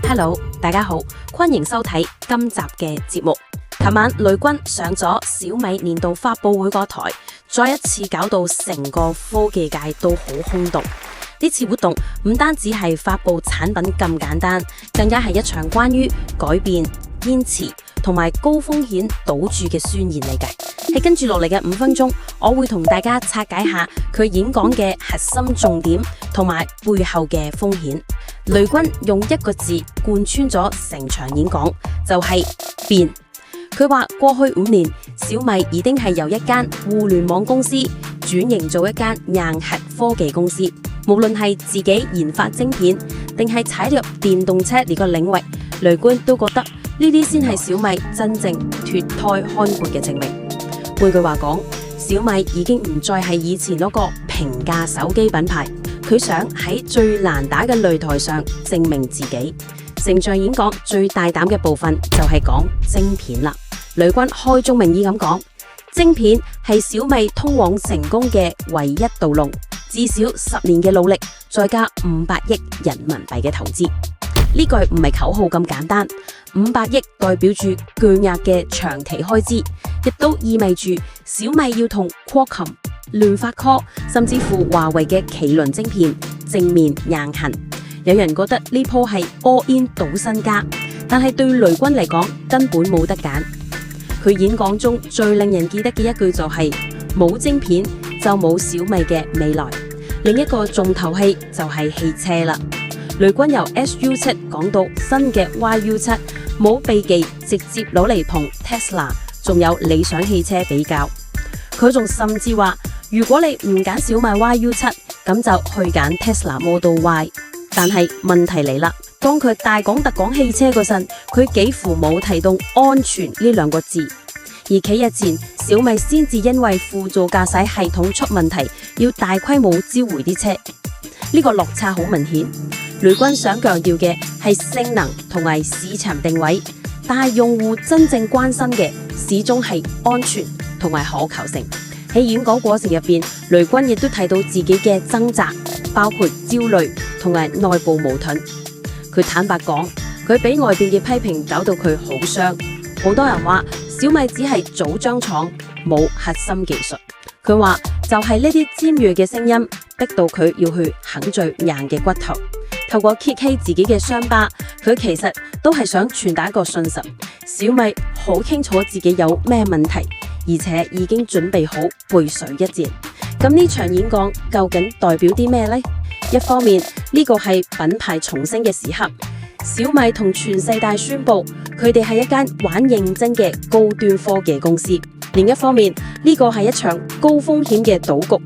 Hello， 大家好，歡迎收睇今集嘅節目。琴晚雷軍上咗小米年度發佈會個台，再一次搞到成個科技界都好轟動。呢次活動唔單止係發佈產品咁簡單，更加係一場關於改變、堅持同埋高風險賭注嘅宣言嚟嘅。喺跟住落嚟嘅5分鐘，我會同大家拆解下佢演講嘅核心重點同埋背後嘅風險。雷軍用一個字貫穿咗成場演講，就係變。佢話過去5年，小米已經係由一間互聯網公司轉型做一間硬核科技公司。無論係自己研發晶片，定係踩入電動車呢個領域，雷軍都覺得呢啲先係小米真正脫胎開闊嘅證明。換句話講，小米已經唔再係以前嗰個平價手機品牌，佢想喺最難打嘅擂台上證明自己。成場演講最大膽嘅部分就係講晶片啦。雷軍開宗明義咁講，晶片係小米通往成功嘅唯一道路，至少10年嘅努力，再加500億人民幣嘅投資。呢句唔係口號咁簡單，500億代表住巨額嘅長期開支，亦都意味住小米要同 Qualcomm、聯發科甚至乎華為嘅麒麟晶片正面硬行。有人覺得呢鋪係 all in 賭身家，但係對雷軍嚟講根本冇得揀。佢演講中最令人記得嘅一句就係冇晶片就冇小米嘅未來。另一個重頭戲就係汽車啦。雷軍由 SU7 講到新嘅 YU7， 冇避忌，直接攞嚟同 Tesla 仲有理想汽車比較。佢仲甚至話，如果你唔揀小米 YU7， 咁就去揀 Tesla Model Y。但係問題嚟啦，當佢大講特講汽車嗰陣，佢幾乎冇提到安全呢2個字。而幾日前，小米先至因為輔助駕駛系統出問題，要大規模召回啲車。呢個落差好明顯。雷軍想強調嘅係性能同埋市場定位，但係用戶真正關心嘅始終係安全同埋可靠性。喺演講過程入邊，雷軍亦都提到自己嘅掙扎，包括焦慮同埋內部矛盾。佢坦白講，佢俾外邊嘅批評搞到佢好傷。好多人話小米只係組裝廠，冇核心技術。佢話就係呢啲尖銳嘅聲音，逼到佢要去啃最硬嘅骨頭。透過揭開自己嘅傷疤，佢其實都係想傳達一個信息：小米好清楚自己有咩問題，而且已經準備好背水一戰。咁呢場演講究竟代表啲咩呢？一方面呢個係品牌重生嘅時刻，小米同全世界宣布佢哋係一間玩認真嘅高端科技公司；另一方面呢個係一場高風險嘅賭局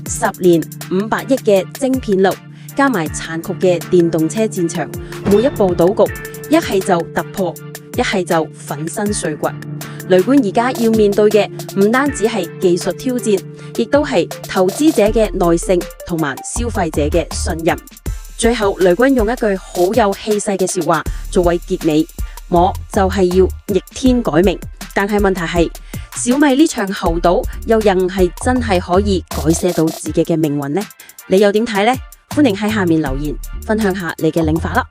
，10年500億嘅晶片路，加埋殘酷嘅電動車戰場，每一步賭局，一係就突破，一係就粉身碎骨。雷軍而家要面對嘅唔單止係技術挑戰，亦都係投資者嘅耐性同埋消費者嘅信任。最後，雷軍用一句好有氣勢嘅說話作為結尾：我就係要逆天改命。但係問題係，小米呢場豪賭又仍係真係可以改寫到自己嘅命運呢？你又點睇呢？歡迎喺下面留言分享下你嘅諗法啦！